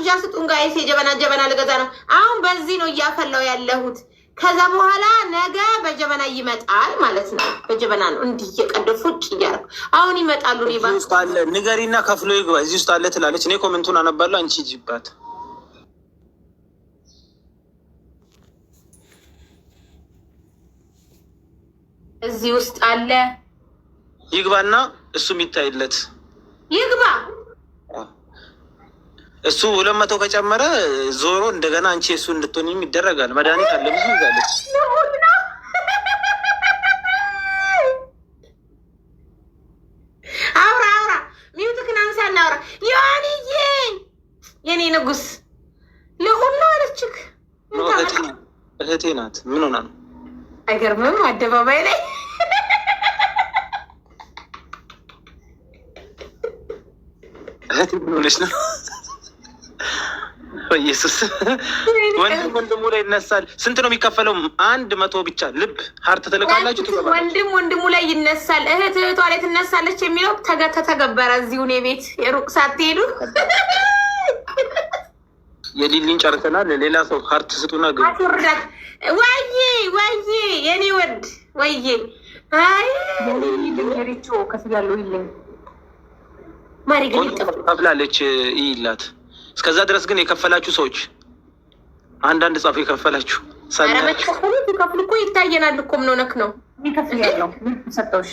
ማንኪያ ስጡን ጋይስ። የጀበና ልገዛ ነው አሁን። በዚህ ነው እያፈላው ያለሁት። ከዛ በኋላ ነገ በጀበና ይመጣል ማለት ነው። በጀበና ነው እንዲህ እየቀደፉ ቁጭ እያደረኩ አሁን ይመጣሉ። ውስጥ አለ ንገሪና ከፍሎ ይግባ። እዚህ ውስጥ አለ ትላለች። እኔ ኮመንቱን አነባለሁ፣ አንቺ ሂጂባት። እዚህ ውስጥ አለ ይግባና እሱም ይታይለት ይግባ። እሱ 200 ከጨመረ ዞሮ እንደገና አንቺ እሱ እንድትሆኝም ይደረጋል። መድኃኒት አለ ብዙ ይዛለች። አውራ ሚውትክን አንሳና አውራ። ዮሐንዬ የኔ ንጉስ ለሁሉ አለችክ። እህቴ ናት። ምን ሆና ነው? አይገርምም? አደባባይ ላይ እህቴ ምን ሆነች ነው? ኢየሱስ ወንድሙ ላይ ይነሳል። ስንት ነው የሚከፈለው? 100 ብቻ። ልብ ሀርት ትልካላችሁ። ወንድሙ ላይ ይነሳል፣ እህቷ ላይ ትነሳለች የሚለው ተገበረ። እዚሁ እኔ ቤት የሩቅ ሳትሄዱ የሊሊን ጨርሰናል። ሌላ ሰው ሀርት ስጡና ግን አትወርዳት። ወይዬ የኔ ወድ ወይዬ። አይ ሪቾ ከፍያለሁ ይልኝ ማሪ ግን ከፍላለች ይላት። እስከዛ ድረስ ግን የከፈላችሁ ሰዎች አንዳንድ ጻፍ የከፈላችሁ ከፍል እኮ ይታየናል እኮ ምን ሆነክ ነው? ሰጠውሽ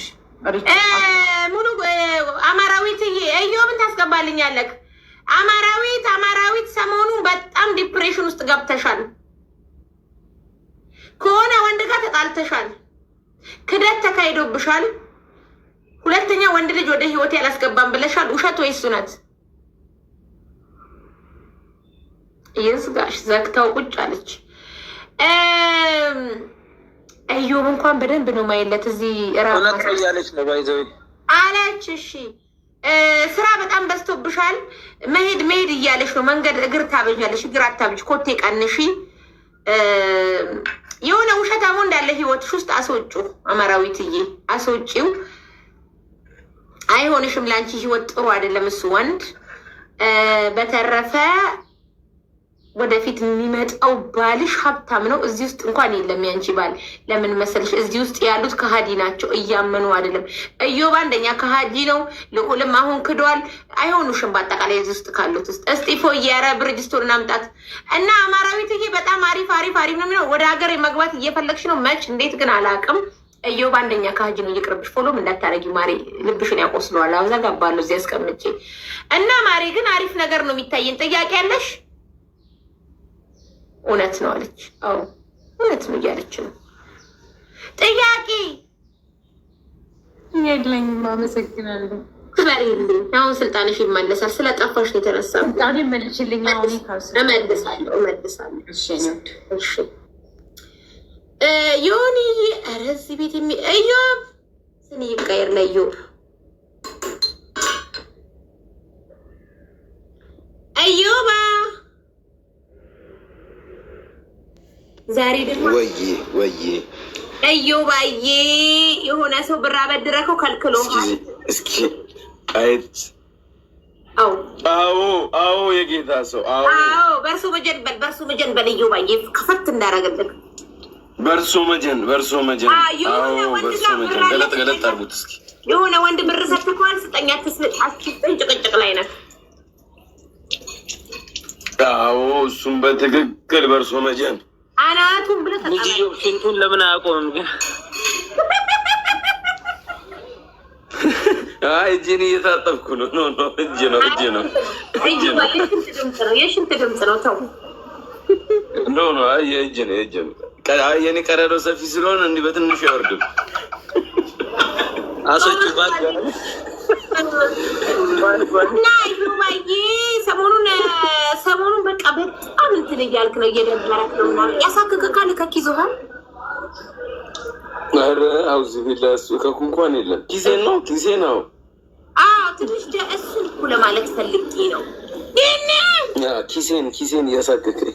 ሙሉ አማራዊት እዮብን ታስገባልኛለክ። አማራዊት ሰሞኑን በጣም ዲፕሬሽን ውስጥ ገብተሻል። ከሆነ ወንድ ጋር ተጣልተሻል። ክደት ተካሂዶብሻል። ሁለተኛ ወንድ ልጅ ወደ ህይወት ያላስገባም ብለሻል። ውሸት ወይስ እውነት? ይዝጋሽ። ዘግታው ቁጭ አለች። እዮብ እንኳን በደንብ ነው ማይለት እዚህ ራያለች ነው ባይዘው አለች። እሺ ስራ በጣም በዝቶብሻል። መሄድ እያለሽ ነው። መንገድ እግር ታበዣለሽ። እግር አታብጅ። ኮቴ ቀንሺ። የሆነ ውሸታሞ እንዳለ ህይወትሽ ውስጥ አስወጩ። አማራዊትዬ አስወጪው። አይሆንሽም። ለአንቺ ህይወት ጥሩ አይደለም እሱ ወንድ። በተረፈ ወደፊት የሚመጣው ባልሽ ሀብታም ነው። እዚህ ውስጥ እንኳን የለም ያንቺ ባል። ለምን መሰልሽ? እዚህ ውስጥ ያሉት ከሀዲ ናቸው፣ እያመኑ አይደለም። እዮብ አንደኛ ከሀዲ ነው። ልዑልም አሁን ክዷል። አይሆኑሽም። በአጠቃላይ እዚህ ውስጥ ካሉት ውስጥ እስጢፎ የረ ብርጅስቶን እናምጣት እና አማራዊትዬ በጣም አሪፍ ነው የሚለው። ወደ ሀገር መግባት እየፈለግሽ ነው። መች እንዴት ግን አላውቅም። እዮብ አንደኛ ከሀጂ ነው። እየቅርብሽ ፎሎም እንዳታረጊ ማሪ፣ ልብሽን ያቆስለዋል። አዘጋባለሁ እዚህ አስቀምጬ እና ማሪ ግን አሪፍ ነገር ነው የሚታየን። ጥያቄ ያለሽ? እውነት ነው አለች። አዎ እውነት ነው እያለች ነው። ጥያቄ የለኝም። አመሰግናለሁ። ትበሪልኝ። አሁን ስልጣንሽ ይመለሳል። ስለጠፋሽ ነው የተነሳ። ስልጣኔ መልሽልኝ። አሁን እመልሳለሁ። እሺ ዮኒ ኧረ እዚህ ቤት እዮብ ስኒ ይቀየር ለእዮብ እዮባ ዛሬ ደግሞ ወዬ እዮባዬ የሆነ ሰው ብር አበድረከው ከልክሎሃል። እስኪ አይት አዎ የጌታ ሰው አዎ በእርሱ መጀንበል እዮባዬ ከፈት እንዳረገልክ በርሶ መጀን ገለጥ አርጉት እስኪ። የሆነ ወንድ ብር ሰጥተዋል። ስጠኛ ትስጣችሁ ጭቅጭቅ ላይ ነህ። አዎ እሱም በትክክል በርሶ መጀን አናቱን ብለህ ተጣጣ። ሽንቱን ለምን አያቆምም ግን? አይ እጄን እየታጠብኩ ነው። እጅ ነው የሽንት ድምፅ ነው። ተው ኖ አይ የእጅ ነው። የኔ ቀዳዳው ሰፊ ስለሆነ እንዲህ በትንሹ ያወርድም። አሶቹ ባል እና ይሁማዬ ሰሞኑን በቃ በጣም እንትን እያልክ ነው፣ እየደበረክ ነው። ያሳክክካል ከኪዞሃል። ኧረ አውዝ ቢላ እሱ ከኩንኳን የለም ኪሴ ነው። አዎ ትንሽ እሱን እኮ ለማለት ፈልጌ ነው። ኪሴን እያሳክከኝ